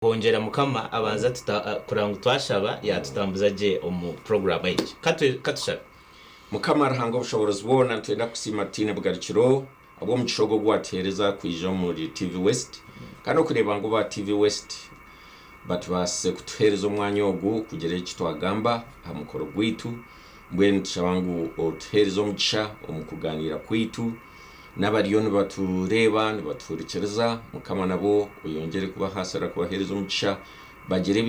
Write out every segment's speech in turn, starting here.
kongera mukama abanza kuranga twashaba yatutambuza je omu program age katushaba mukama arahanga ubushobozi bona ntenda kusima tine bwarikiro abo mu gishogo gwatereza kwija muri TV West kandi kureba ngo ba TV West batubase kutuhereza umwanya ogu kugera ikitwagamba amukoro gwitu mbwene tushabangu otuhereza omugisha omukuganira kwitu n'abariyoni batureba nibaturikereza mukama nabo uyongere kuba hasara kubahereza omugisha bagire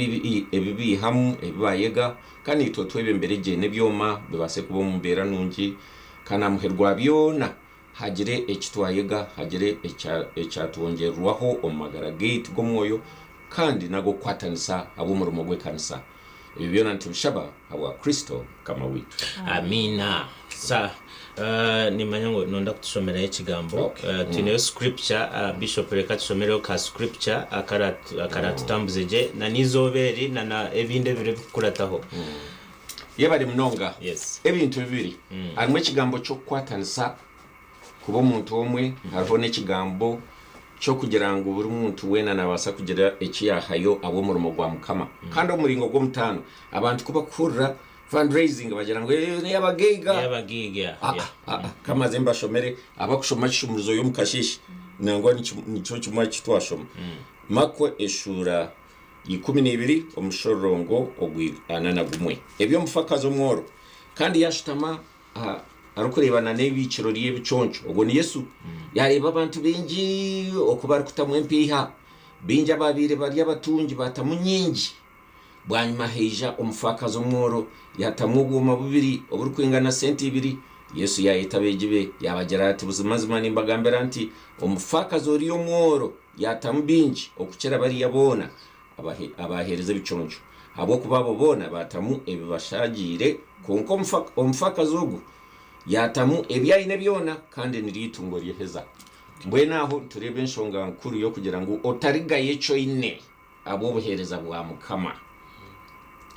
ebibi hamu ebibayega kandi itotwebe mbere je nebyoma bibase kuba mumbera nungi kana muherwa byona hagire ekitwayega hagire ecyatwongerwaho omagara gate gomwoyo kandi nago kwatanisa abo mu rumo gwekanisa ibi byona ntibishaba abo Kristo kama witu. Amina. Sa ni manyango nonda kutusomera ekigambo tineyo scripture Bishop reka tusomero ka scripture akara tutambuzeje na nizoberi na ebinde bire kurataho yebali mnonga yes ebintu bibiri arimo ekigambo cyo kwatanisa kuba umuntu omwe hariho n'ekigambo cyo kugira ngo buri muntu wena nabasa kugira ekiyahayo abo mu rumo gwa mukama kandi omuringo gwo mutano abantu kuba kurra fundraising bagira ngo yabagiga kama zemba shomere abakushoma kishumuzo yo mukashishi nangwa nico kimwa kitwashoma mako eshura 12 omushorongo ogwirana na gumwe ebyo mufakazo mworo kandi yashitama arukurebana n'ebiciro ry'ebiconco ubwo ni Yesu yareba abantu bengi okubari kutamwempiha binja babire bari abatungi batamunyingi bwanyuma heja omufakazo mworo yatamuguma bubiri oburi kwingana senti 2 Yesu yayitabegibe yabagera ati buzimazima nimbagambera nti omufakazo riyo mworo yatamubinji okukera bari yabona abahereza biconco abo kubabo bona batamu ebibashagire konko omufakazo ogu yatamu ebyayine byona kandi niritungo ryeheza mbwenaho turebe nshonga nkuru yo kugira ngo otariga yecho ine abo buhereza bwa mukama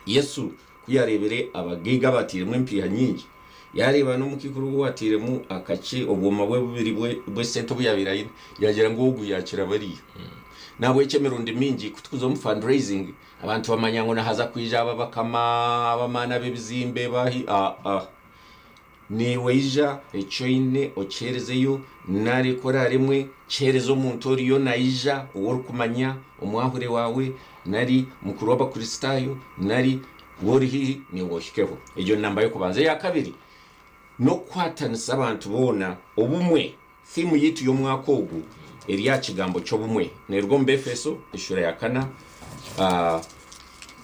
Yesu kuyarebere abagiga batiremwe mpiha nyingi yareba no mukikuru watiremu akace obuma bwe bubiri bwe sento buyabirayine yagira ngo ugu yakira bari nabo ekemerundi mingi kutukuzo mu fundraising abantu bamanyango na haza kwijaba bakama abamana bebizimbe bahi ni weija echoine ocherezeyo nari kora rimwe cherezo omuntu oriyo naija oworukumanya omwahure wawe nari mukuru w'abakristayo nari worihi ni woshikeho ejo namba yo kubanza ya kabiri no kwatanisa abantu bona obumwe thimu yitu yo mwakogu eriya kigambo cyo bumwe nerwo mbefeso ishura ya kana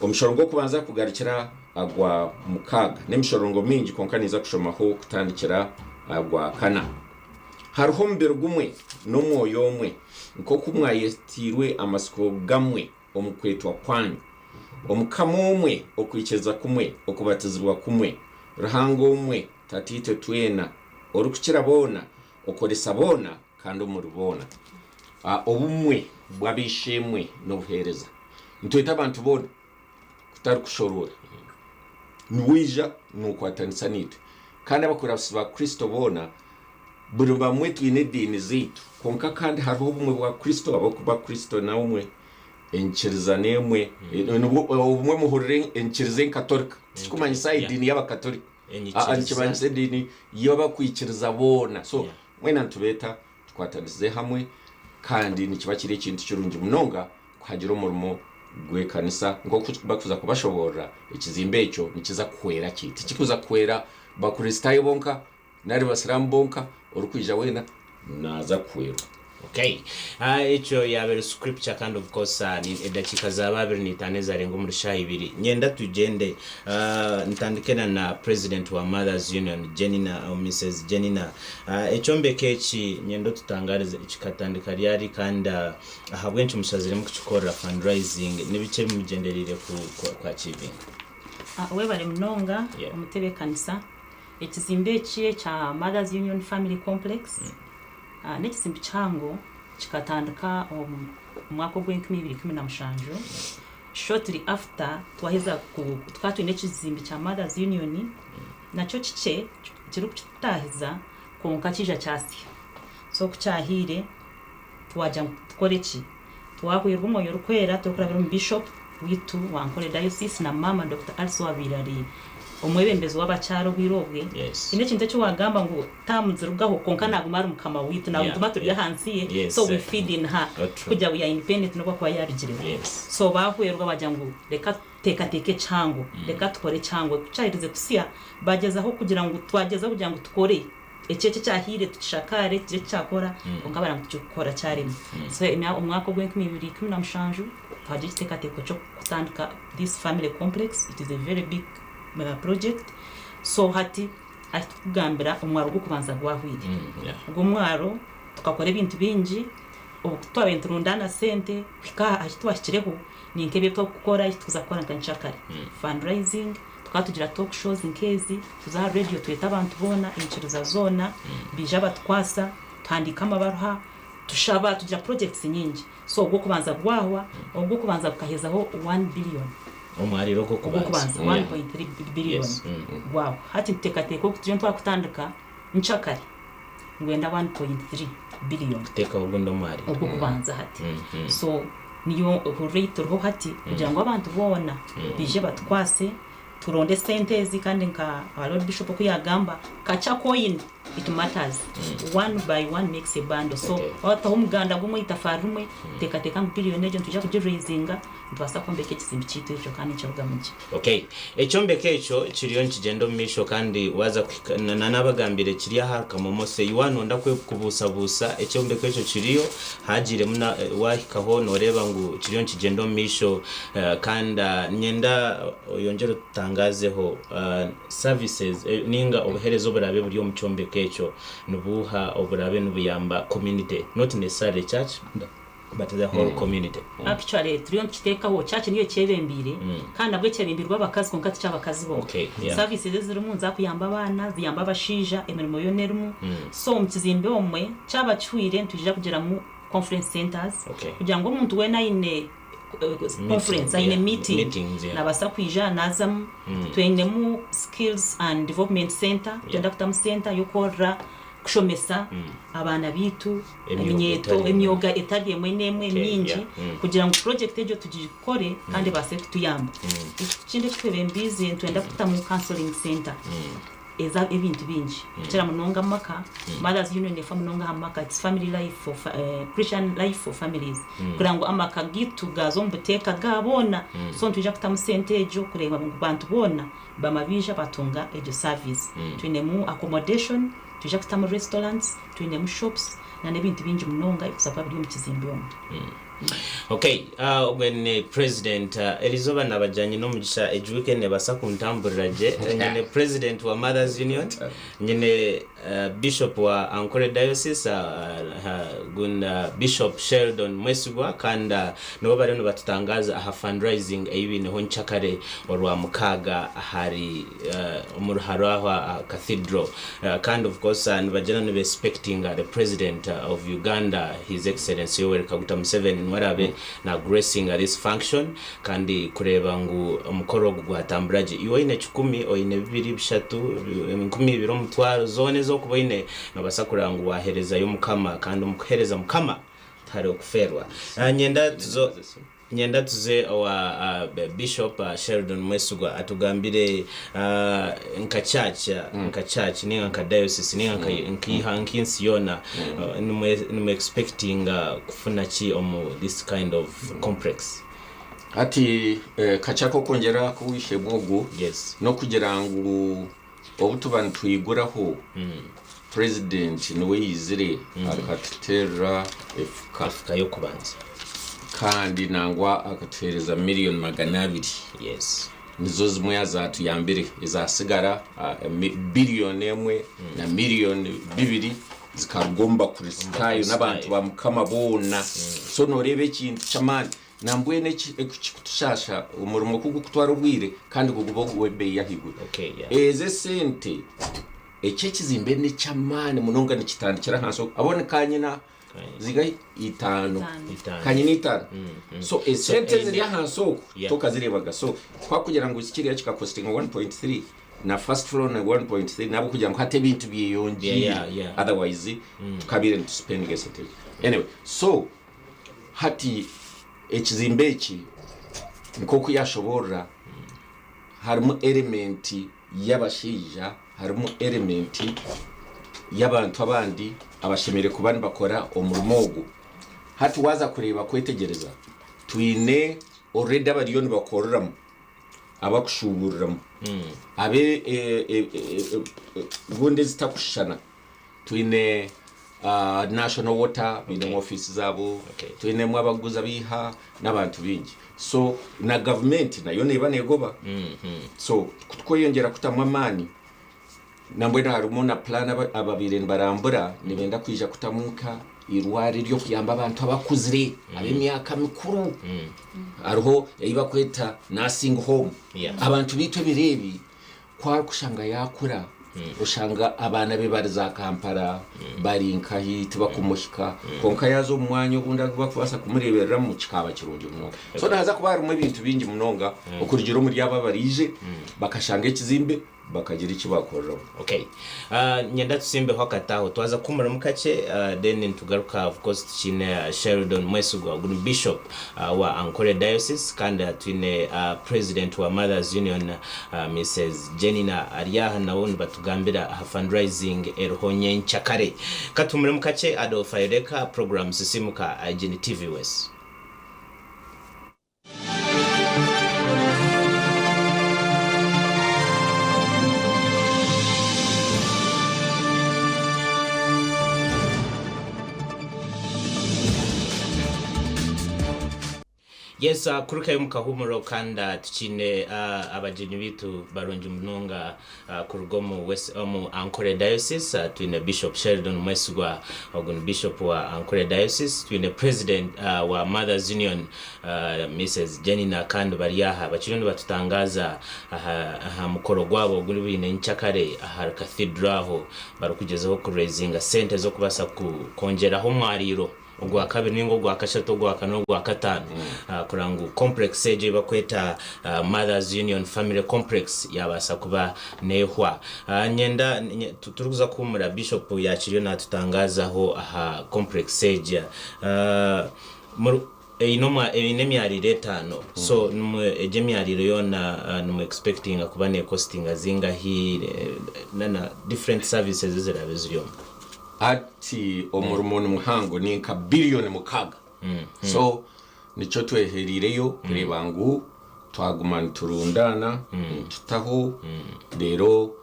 omushorongo kubanza kugarikira agwa mukaga nemishorongo mingi konkaniza kushomaho kutandikira agwa kana hariho mbere gumwe no mwoyo omwe nko kumwayetirwe amasiko gamwe omukwetwa kwanyu omukamo omwe okwikeza kumwe okubatizibwa kumwe ruhango omwe tatite twena orukukira bona okoresa bona kandi omurubona obumwe bwabishemwe no buhereza ntwita abantu bona kutari kushorora nuwija nukwatanisa nitu kandi abakurasi ba Kristo bona buri bamwe twine dini zitu konka kandi hariho ubumwe bwa Kristo abakuba Kristo na umwe enchiriza nemwe ubumwe muhurire enchirize katolika tikumanyisa idini y'abakatolika anchibanyise dini y'abakwikiriza bona so mwena ntubeta twatanize hamwe kandi nikiba kiri ikintu kirungi munonga kwagira umurimo gwe kanisa ngo bakuza kubashobora ikizimbe cyo nikiza kwera kiti kikuza kwera bakristayo bonka nari basiramu bonka urukwija wena naza kwera. Okay. Echo yabere scripture kind of course ni edakika za 2 zarengo muri shayibiri nyenda tugende ntandikena na president wa Mothers Union Jenina Mrs Jenina echombe kechi nyendo tutangarize ikatandika ryari kanda ahabwenshi mushazire mu kukora fundraising nibice bimugenderire kwa achieving we bari mnonga umutebe kanisa ekizimbe kiye cha Mothers Union Family Complex n'ekizimbe cyango kikatandika umwaka gw'2017 shortly after twaheza twatu n'ekizimbe cha Mothers Union nacho kice kiri kutahiza konka kija cyasi so kucyahire twaja tukoreki twahwirwa umwoyo rukwera tukurabira mu Bishop witu wa Ankole Dayosiisi na mama Dr. Also Abirari umwebembezi w'abacyaro birobwe ine kintu cyo wagamba ngo tamuzirugaho konka nagumara umukama witu nawe tuma turi hansiye so we feed in her kujya we are independent no kwa yarigire so bahwerwa bajya ngo reka teke cyango reka tukore cyango cyahirize kusiya bagezaho kugira ngo twageza kugira ngo tukore ecece cyahire tushakare kije cyakora konka bara gukora cyarimo so umwaka gwe 2017 twaje teke cyo kutandika this family complex. It is a very big project, so hati atugambira umwaro gwo kubanza gwahwire ubwo mwaro tukakora ibintu bingi ubutwabe turundana sente kwika ahitwashireho ni nkebe to gukora tuzakora nkanchakare fundraising tukatugira talk shows inkezi tuza radio tweta abantu bona inchiruza zona bija batwasa twandika amabaruha tushaba tugira projects nyingi so ubwo kubanza gwahwa ubwo kubanza bukahezaho 1 billion umwariro ko kubanza 1.3 billion wow hati tekateko kutuje twakutandika nchakare ngwenda 1.3 billion teka ubundo mwari ubwo kubanza hati so niyo rate ro hati kugira ngo abantu bona bije batwase turonde sentezi kandi nka Lord Bishop ko yagamba kacha coin it matters one by one makes a bundle so wata umuganda gumwe itafarumwe tekateka billion ejo tujya kujirazinga ntwasa kombeke kisimbi cyitu cyo kandi cyavuga muki okay echombeke echo kiriyo nkigendo misho kandi waza nabagambire kiriya harka momose yiwano ndakwe kubusabusa echombeke echo kiriyo hagire muna wahikaho noreba ngo kiriyo nkigendo misho kanda nyenda yongera tangazeho services ninga obuherezo burabe buri mu cyombeke echo nubuha oburabe nubuyamba community not necessarily church but the whole community. Actually turiyo kitekaho church niyo cyebembire kandi abwe cyebembirwa abakazi konka cyabakazi bo services ziri mu nza kuyamba abana ziyamba abashija emirimo yo nerumu so mukizimbe omwe cyabachwire tujija kugira mu conference centers kugira ngo umuntu we naine conference aine meetings nabasa kwija nazam twendemu skills and development center tenda kutamu center yokora kushomesa abana bitu emyoga etagiye mwenemwe myingi kugira ngo project ejo tugikore kandi base kutuyamba ikindi twebembize twenda kutamu counseling center eza ebintu bingi kira munonga maka mothers union ne famunonga hamaka it's family life for Christian life for families kugira ngo amaka gitu gazo mbuteka gabona so tujja kutamu center ejo kureba mu bantu bona bamabija batunga ejo service twinemu accommodation tujja kutamu restaurants twinemu shops na nebintu bingi munonga ikusapa biri mu kizimbi omwe okay when president Elizoba nabajanye no mugisha ejuke ne basa kuntamburiraje nyene president wa Mothers Union nyene bishop wa Ankole Dayosiisi gunda Bishop Sheldon Mwesigwa kanda no bari no batutangaza aha fundraising ayibine ho nchakare orwa mukaga hari umuruharwa cathedral kind of course and bajana no expecting the president of Uganda His Excellency Yoweri Kaguta Museveni warabe na gracing this function kandi kureba ngo umukoro gwatamburaje iwe ine 10 oine 2 3 10 biro mutwaro zone zo kuboine nabasakura ngo wahereza yo mukama kandi umuhereza mukama tare okuferwa nyenda tuze wa Bishop Sheldon Mwesigwa atugambire nka church ni nka diocese ni nka nkinsi yona nume expecting kufuna chi omu this kind of complex ati kachako kongera kuwishe bwogo no kugira ngo obutubantu twiguraho president niwe yizire akatera efuka yo kubanza kandi nangwa akatwereza miliyoni 200 nizo zimwe yazatu yambere izasigara billion emwe na miliyoni 2 zikagomba kurisitayo n'abantu bamukama bona so norebe kintu chamani nambwe neki ekuchikutushasha umurimo kugutwara ubwire kandi kugubogo webe yahigwe eze sente ekekizimbe ne chamani munonga ni kitandikira hanso abone kanyina ziga 5 kanyina 5 so sente ziri hanso toka zirebaga so kwa kugira ngo zikiriya kika costing 1.3 na first floor na 1.3 nabo kugira ngo hate bintu biyongiye otherwise kabire to spend gesete anyway so hati ekizimbe eki nk'oku yashobora harimu elementi y'abashaija harimu elementi y'abantu abandi abashemere kuba nibakora omurimo ogwo hati waza kureba kwetegereza twine already abariyo nibakoreramu abakushuburiramu abe bunde zitakushana twine national water bine office zabo twine mu abaguza biha n'abantu bingi so na government nayo neba negoba so kutwoyongera kutamwa mani nambwe harimo na plan ababire barambura nibenda kwija kutamuka irwari ryo kuyamba abantu abakuzire ab'imyaka mikuru ariho iba kweta nursing home abantu bitwe birebi kwa kushanga yakura ushanga abana be bari za Kampala bari nkahi tubakumushika konka yazo umwanya ubunda bakubasa kumureberera mu kikaba kirungi muno so naza kuba ari mu bintu bingi munonga ukurigiro muri yaba barije bakashanga ekizimbe bakagira iki bakorera. Okay, nyenda tusimbe hakataho twaza kumura mukache then ntugaruka of course chine Sheldon Mwesigwa guni bishop wa Ankole Dayosiisi kandi twine president wa Mothers Union Mrs. Jenina Ariyaha nawone batugambira fundraising erohonye nchakare katumure mukache ado fayireka program Sisiimuka IGN TV West. Yes, kuruka mukahumuro kanda tuchine abajeni bitu baronji munonga kurugomo west mu Ankole Dayosiisi twine Bishop Sheldon Mwesigwa ogun bishop wa Ankole Dayosiisi twine president wa Mothers Union Mrs. Jenina kandi bariyaha bakirino batutangaza mukoro gwabo guri bine nchakare cathedral ho barukugezeho ku raising center zo kubasa kongeraho mwariro ogwa kabiri ningo gwa kashato gwa kano gwa katano kurangu complex eje bakweta Mothers Union Family Complex yabasa kuba nehwa nyenda turukuza kumura bishop yakiriyo natutangazaho complex eje inoma enemyarire 5 so ejemyarire yona numu expecting kuba ne costing zinga hi nana different services zirabeziriyo ati omurumoni muhango ni nka billion mukaga so nico tweherireyo kurebangu twagumana turundana tutaho rero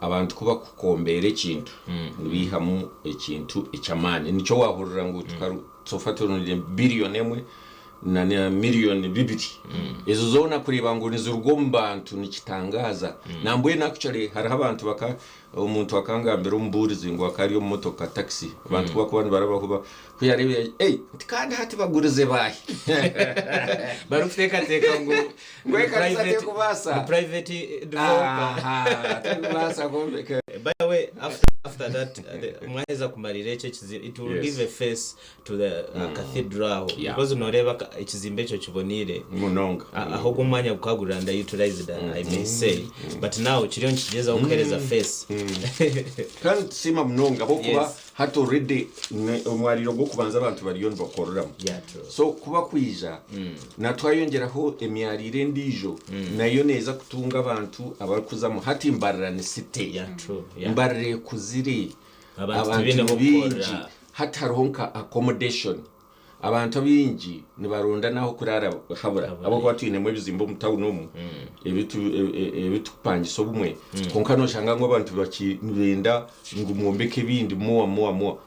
abantu kuba kukombere ikintu nibihamu ikintu icamane nico wahurira ngo tukafatira billion emwe na million bibiri ezo zona kureba ngo nizurugomba ntu nikitangaza nambwe nakucare hari abantu baka umuntu akangambira umburizi ngo akariyo motoka taxi abantu bakubana barabakuba kuyarebe kandi hati bagurize bahi barufeka teka ngo private kubasa private developer basa gombe by the way after that mwaheza kumarira echo it will give a face to the cathedral because unoreba ekizimbe echo kibonire munonga aho kumanya kukagura nda utilized I may say but now kiriyo nkigeza okuhereza face kandi sima munonga bokuba hato already omwariro go kubanza abantu bariyo bakoreramu so kuba kwija natwayongeraho emyarire ndijo nayo neza kutunga abantu abakuzamu hati imbararane city imbarare kuziri abantu bingi hati haronka accommodation abantu bingi nibarunda naho kurara habura abo kwatwine mu bizimbo mutawunomu ebitu pangiso bumwe konka no shanga ngo abantu bakibenda ngo muombeke bindi muwa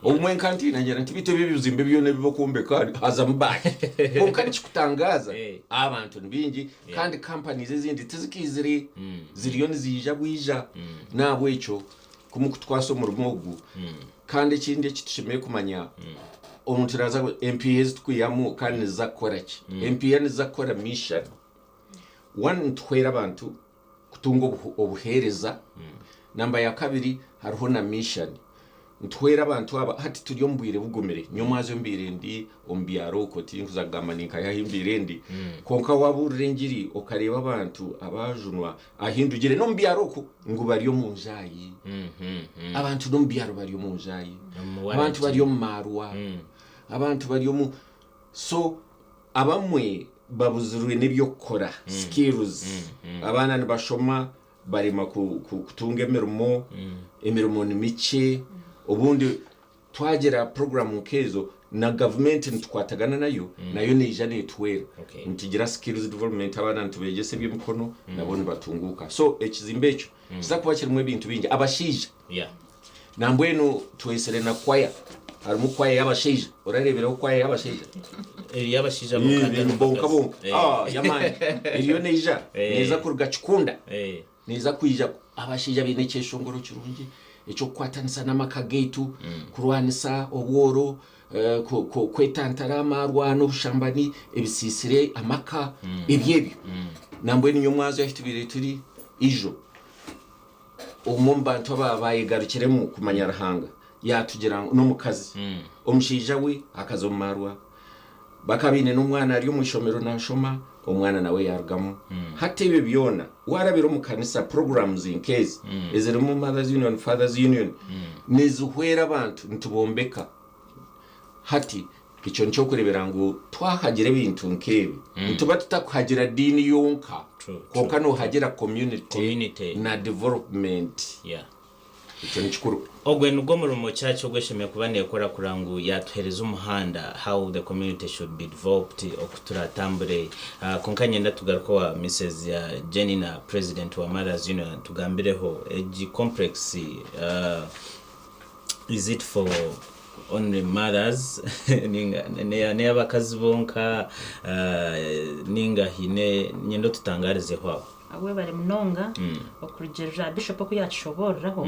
umwe kanti nanjye ntibito bizimbe byone bibo kuombeka haza mbaye konka nikikutangaza abantu bingi kandi companies ezindi tizikizire ziriyo nizija bwija nabo echo kumukutwaso mu rumogu kandi kindi kitushimeye kumanya omuntu raza MPs tukuyamu kandi zakora ki MPN zakora mission one twera abantu kutunga obuhereza namba ya kabiri hariho na mission ntwera abantu aba hati turiyo mbwire bugomere nyomazo mbire ndi ombyaro ko tinkuzagamanika yahimbire ndi konka waburengiri okareba abantu abajunwa ahindugire no mbyaro ko ngo bariyo munjayi abantu no mbyaro bariyo munjayi abantu bariyo marwa abantu bariyo mu so abamwe babuzurwe n'ibyo kora skills abana nibashoma barima kutunga emirimo ni mike ubundi twagera program kezo na government nitwatagana nayo neja netwera ntigira skills development abana ntubegese by'umukono nabone batunguka so ekizimbecho kizakuba kirimwe ibintu bingi abashije nambweno tweserena kwaya harimo kwaya y'abashije urareberaho kwaya y'abashije bonka yamani iriyo neja neza kurugacikunda neza kwija abashije binekesho ngoro kirungi echo kwatanisa n'amakagetu kurwanisa obworo kwetantarama rwano bushambani ebisisire amaka ebyebyo nambwe niyo mwazo yafitibire turi ijo umumbantu bayigarukiremo kumanyarahanga yatugira no mukazi omushija we akazomarwa bakabine n'umwana ari mu ishomero nashoma umwana nawe yarugamo hatebe byona warabiro mu kanisa programs in case ezere mu mothers union fathers union nizuhwera abantu ntubombeka hati icyo nco kurebera ngo twahagire ibintu nkebi ntuba tutakuhagira dini yonka konka no hagira community na development icyo nikuru ogwe nugo murumo cyacho gweshemye kubane kora kurangu yatuhereza umuhanda how the community should be developed okuturatambure konka nyenda tugaruka wa Mrs. Jenny na president wa Mothers Union tugambireho egi complex is it for only mothers ne abakazi bonka ninga hine nyendo tutangarize hwa awe bari munonga okurugera Biishopu ko yacyoboraho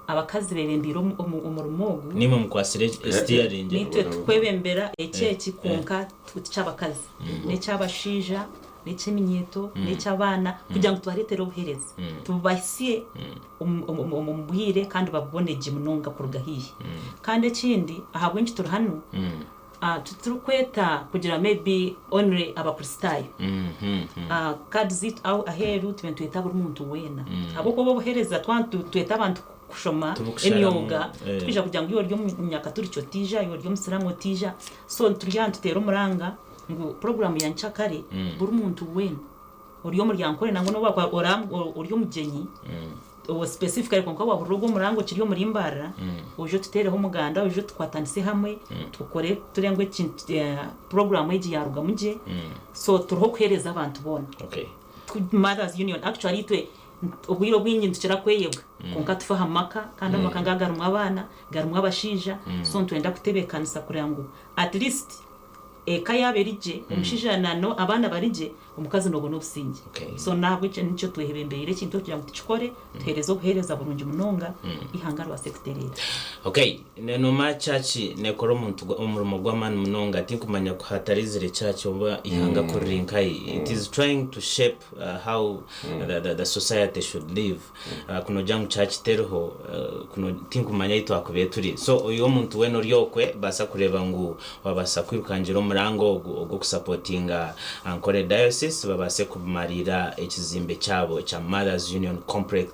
abakazi bebembira umurumogu nimwe mukwasire steering nitwe twebembera ekeki konka tw'abakazi n'ecyabashija n'ekyeminyeto n'ecyabana kugira ngo twaretero ubuhereza tubasiye umubwire kandi baboneje munonga kurugahiye kandi ekindi ahabwenki turi hano turukweta kugira maybe only abakristayo kadzi au aheru twentweta buri muntu wena abo ko bohereza tweta abantu kushoma emyoga twija kugira ngo iyo ryo myaka turi cyo tija iyo ryo musiramu tija so turiyantu tero muranga ngo program ya nchakare buri muntu wena uriyo muri Ankole nango no bakwa uriyo mugenyi o specifically konka wa burugo murango kiriyo muri imbara ojo tutereho umuganda ojo twatanise hamwe tukore turengwe program eji yaruga muje so turoho kwereza abantu bona Mothers Union actually twe ubwiro bwinyi ndukira kweyebwa konka tufaha maka kandi amaka ngagarumwa abana garumwa abashija so twenda kutebekanisa kurango at least kayaberije umushija nano abana barije umukazi nobo n'obusingi so nabwo nicyo twehebembere kintu kugira ngo tukikore tuhereza obuhereza burungi munonga ihangarwa secretariat neno ma church nekoro muntu umurumo gw'amani munonga tinkumanya kuhatarizire church oba ihanga kurinkai it is trying to shape how the society should live kuno jangu church terho kuno tinkumanya ito akubeturi so uyo muntu weno ryokwe basa kureba ngo wabasa kwirukangira murango go kusupportinga Ankole Dayosiisi babase kumarira ekizimbe cyabo cha Mothers Union Complex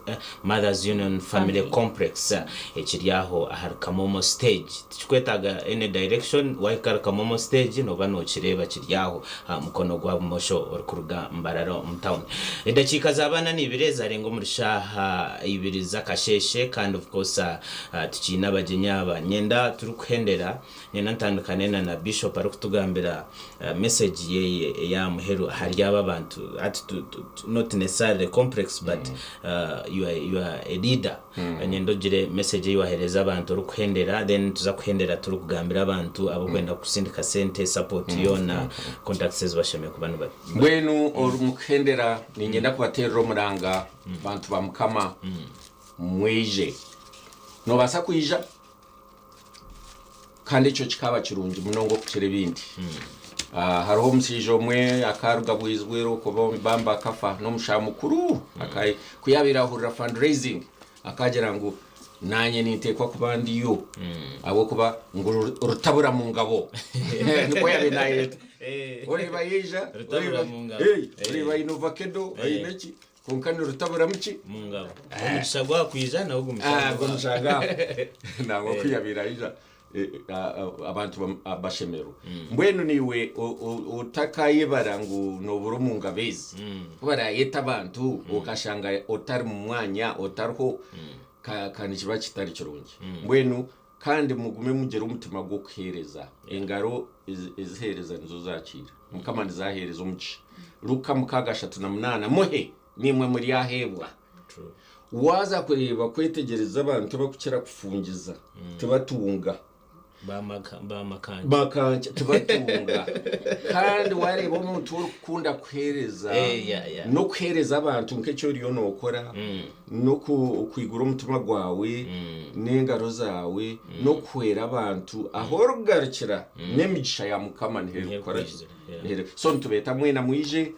Mothers Union Family Complex ekiryaho aharikamomo stage tukwetaga any direction wayikarikamomo stage no bano kireba kiryaho mukono gwa mosho orikuruga mbararo mtown edakika zabana nibireza rengo muri shaha ibiriza kasheshe kind of course tukina bajenyaba nyenda turukuhendera nyenda ntandukane na Biishopu arikutugambira message ye ya muheru hari abantu not necessarily complex but you are a leader nyendo gire message yo ahereza abantu rukuhendera then tuza kuhendera turukugambira abantu abo kwenda kusindika sente support yona contacts basheme kubanu bati bwenu orumuhendera ninyenda kubatera omuranga abantu bamukama mweje no basa kuija kandi cyo kikaba kirungi munongo kukire bindi hariho umusije omwe akaruga bwizwero ko bamba kafa no mushamukuru akaye kuyabirahurira fundraising akagera ngo nanye nitekwa kubandi yo abo kuba ngo rutabura mu ngabo niko yabinaye ori bayija rutabura mu ngabo ori bayinovakedo ayineki konkani rutabura muki mu ngabo umushagwa kwijana ugo mushaga nawo kuyabirahija abantu bashemero mbwenu niwe utakayebara ngo noburo mungabezi barayeta abantu ukashanga otari mu mwanya otariho kandi kiba kitari kirungi mbwenu kandi mugume mugera umutima gwo kuhereza engaro izihereza nizo zakira mukamana zahereza umuci Luka 6:8 muhe nimwe muri yahebwa waza kureba kwetegereza abantu bakukira kufungiza tubatunga bamakanje tubatunga kandi wareba umuntu ukunda kuhereza no kuhereza abantu nk'icyo riyo nokora no kwigura umutima gwawe n'engaro zawe no kwera abantu aho rugarukira n'emigisha ya mukama ntihe gukora so ntubeta mwena mwije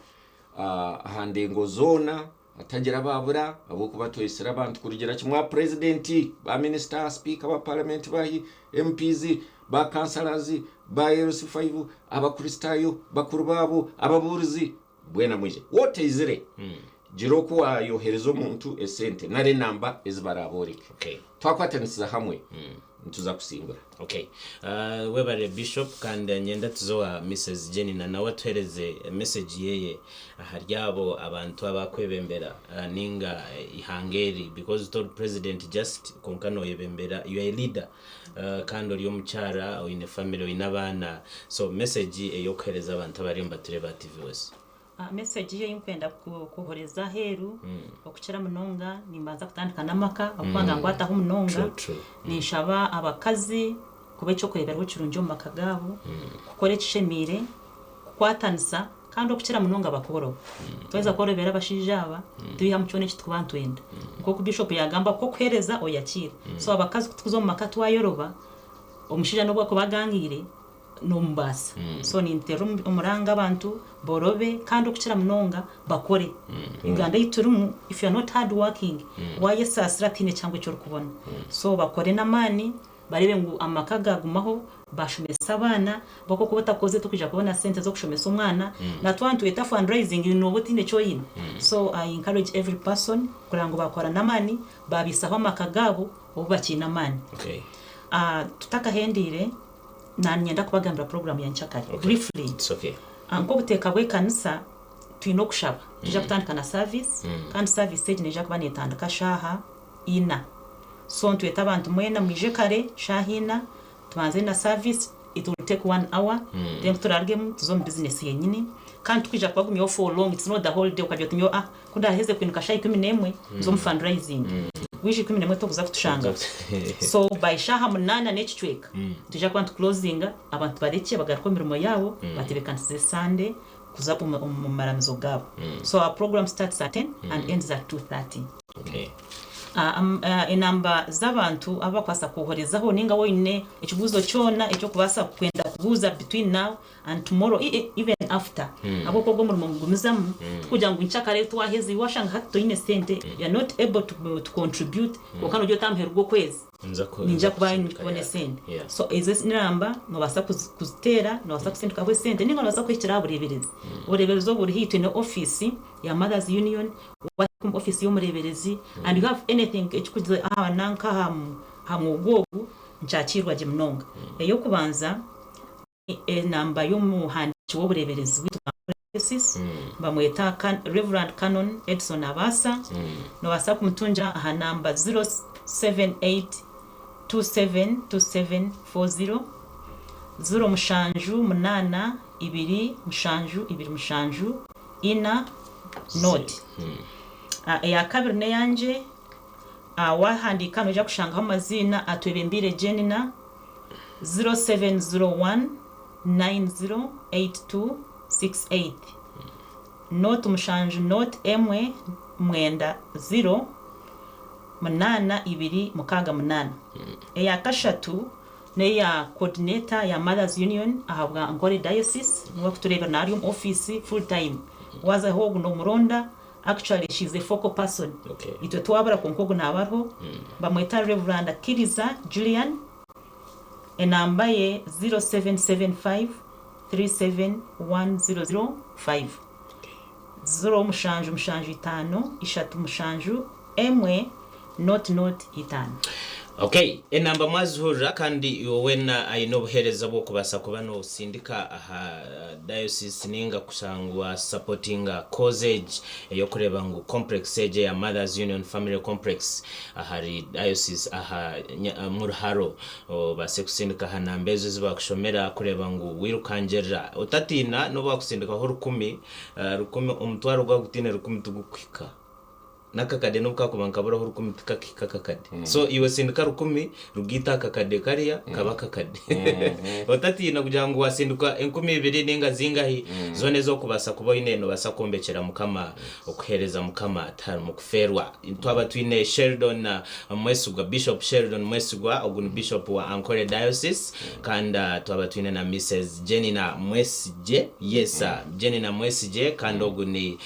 ahandengo zona atagira babura abo kuba twesera abantu kurugera kimwa president ba minister speaker ba parliament ba MPs ba councillors ba LC5 abakristayo bakuru babo ababuruzi bwena mwije wote izire jiroko wayohereza umuntu esente nare namba ezibarabori twakwatanisiza hamwe ntuza kusimbura webare Bishop kandi nyenda tuzoa Mrs. Jenny na nawe twereze message yeye haryabo abantu abakwebembera ninga ihangeri because told president just konkano yebembera you are a leader kandi uri umucyara in a family inabana so message eyokhereza abantu abarimba tureba TV wose message ye yinkwenda kuhoreza heru okukira munonga nimbaza kutandika namaka akwanga ngwata hu munonga nishaba abakazi kube cyo kurebera kirunjo makagabo kukore kishemire kwatanisa kandi okukira munonga bakoro tweza korebera bashijaba tuyiha mucyone kitwantwenda nko ku Bishop yagamba ko kwereza oyakira so abakazi kutuzo makatu wayoroba omushija nobwo ko bagangire numbasa so ni intero umuranga abantu borobe kandi okukira munonga bakore Uganda yiturumu if you are not hard working waye sasira tine cyangwa cyo kubona so bakore namani barebe ngo amakaga gumaho bashumesa abana bako kubota koze tukija kubona sente zo kushomesa umwana na twantu eta fundraising you know what in cyo yin so I encourage every person kurango bakora namani babisaho amakagabo obakina namani tutaka hendire na nyenda kubagambira program ya nchakari briefly it's okay anko guteka bwe kanisa twino kushaba tujja kutandika na service kandi service stage neja kuba netandika shaha ina so ntweta abantu mwena mwije kare shahina tubanze na service it will take 1 hour then turargemu tuzo business yenyini kandi tukija kwagumyo for long it's not the whole day ukajya tunyo kunda heze kwinuka shayi 11 zo fundraising wishi 11 tokuza kutushanga so by shaha munana nechitweka tujja kwantu closing abantu bareke bagaruka mirimo yabo batebekanise Sunday kuza mu maramizo gabo so our program starts at 10 and ends at 2:30 inamba z'abantu abakwasa kuhorezaho ninga woine ekibuzo cyona ecyo kubasa kwenda kubuza between now and tomorrow even after abo kogo mu ngumizamu kugira ngo inchakare twaheze washanga hato ine sente you are not able to contribute okano ryo tamherwa kwezi ninja kuba kubone sente so is namba no basa kuzitera no basa kusenduka kwe sente ninga no basa kwikira ubureberezi buri hito no office ya Mothers Union office y'umureberezi and you have anything ekikuze nanka hamugwogu nchakirwa jimnonga eyo kubanza namba y'umuhandiki w'ubureberezi witwa Dayosiisi bamweta Reverend Canon Edson Abasa no basa kumutunja aha namba 078272740 0 mushanju munana 2 mushanju 2 mushanju ina note ya kabiri ne yanje wahandika noja kushangaho amazina atwebembire Jenina 0701908268 note mushanju note emwe mwenda 0 munana 2 mukaga munana ya kashatu ne ya coordinator ya Mothers Union ahabwa Ankole Dayosiisi nwa kutureba narium office full time waza hogu no muronda actually she's a focal person itwe twabara konkogo nabarho bamweta Reverend Kiriza Julian enambaye 0775371005 0 mushanju 5 3 mushanju emwe not 5 Okay, enamba mwazihurira kandi wena ayino buhereza bwo kubasa kuba no sindika aha Dayosiisi ninga kusangwa supportinga cause yo kureba ngo complex age ya Mothers Union Family Complex ahari Dayosiisi aha murharo base kusindika hana mbezo ziba kushomera kureba ngo wirukanjera utatina no bakusindika ho 10 umutwaro gwa gutine 10 tugukwika nakakade nuka kubankabura ho 10 kakakade so iwe sindika 10 rugita kakade kariya kabaka kade otatina kugira ngo wasinduka 12 ninga zingahi zone zo kubasa kubo ineno basa kombekera mukama okuhereza mukama atari mukuferwa twaba twine Sheldon Mwesigwa Bishop Sheldon Mwesigwa oguni Bishop wa Ankole Dayosiisi kanda twaba twine na Mrs Jenina Mwesigwa Jenina Mwesigwa kanda oguni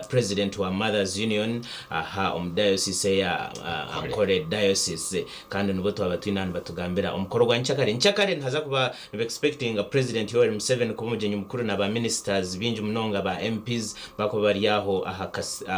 president wa Mothers Union aha Dayosiisi ya Ankole Dayosiisi kandi nubo twaba twina batugambira umukoro gwa nchakare ntaza kuba expecting a president Yoweri Museveni kumujenye mukuru na ba ministers binji munonga ba MPs bako bari yaho aha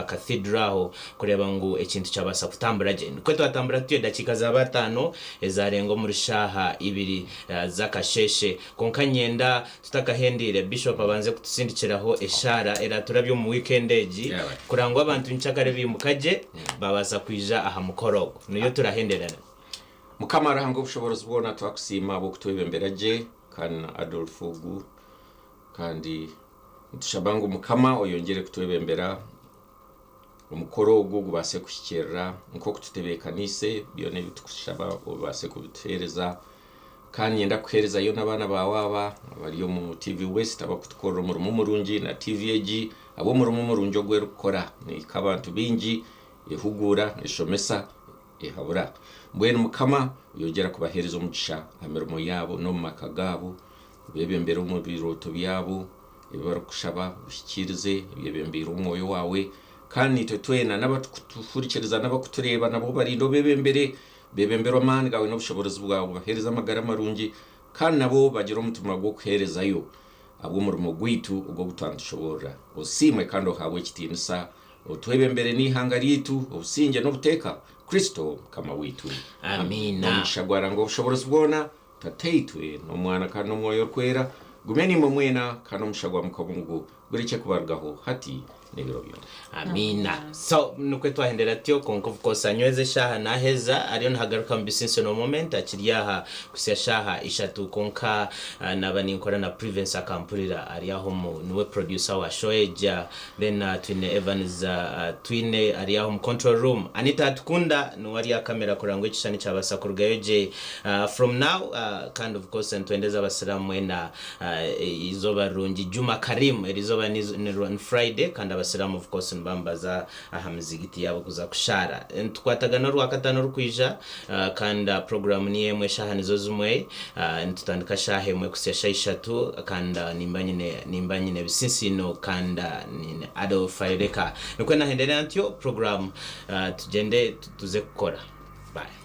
cathedral kureba ngo ekintu cyabasa kutambura je kweto atambura tiyo dakika za 5 ezarengo muri shaha 2 zakasheshe konkanyenda tutakahendire Bishop abanze kutusindikiraho eshara era turabyo mu weekend eji kurangwa abantu nchakare bimukaje babasa kwija aha mukorogo niyo turahenderana mukamara hango bushobozi bwona twakusima bo kutwebemberaje kana Adolf Ugu kandi tushabango mukama oyongere kutwebembera umukorogo gubase kushyikira nko kututebekanise byone bitukushaba obase kubitereza kandi yenda kuhereza yo nabana bawaba bariyo mu TV West abakutukora mu murungi na TVG abo mu murungi ogwe rukora ni kabantu bingi ihugura ishomesa ihabura mbwene mukama yogera kubahereza umugisha amirimo yabo no makagabo bebembera mu biroto byabo ibarukushaba bishikirize bebembera umwoyo wawe kandi twena n'abatukufurikiriza n'abakutureba nabo barindo bebembera amani gawe n'ubushobozi bwawe bahereza amagara marungi kandi nabo bagira umutima gwo kuherezayo abo murimo gwitu ubwo butandishobora usimwe kandi hawe kitinisa utwebembere ni hangaritu ubusinge no buteka Kristo kama witu amina nshagwara ngo bushobozi bwona tateitwe no mwana kandi no mwoyo kwera gumeni mwena kandi mushagwa mukabungu gurike kubargaho hati nebirobyo amina so nukwe twahendera tyo konko kosa nyweze shaha naheza ariyo ntagaruka mbisinse no moment akiriyaha kusya shaha ishatu konka nabani nkora na Prevence akampurira ariyaho mu niwe producer wa Shoeja then twine Evans twine ariyaho mu control room Anita tukunda no wari ya kamera kurangwe kishani cyabasa kurugayoje from now kind of course ntwendeza abasalamu wena izoba rungi Juma Karim elizoba ni Friday kandi abasalamu of course mbambaza ahamizigiti yabo kuza kushara tukwatagana rwakatano rukwija kandi program ni yemwe shaha nizo zumwe ntutandika shahe mwe kusesha ishatu kandi nimbanyine bisinsino kandi ni Adolf Faireka niko nahenderera ntyo program tugende tuze gukora bye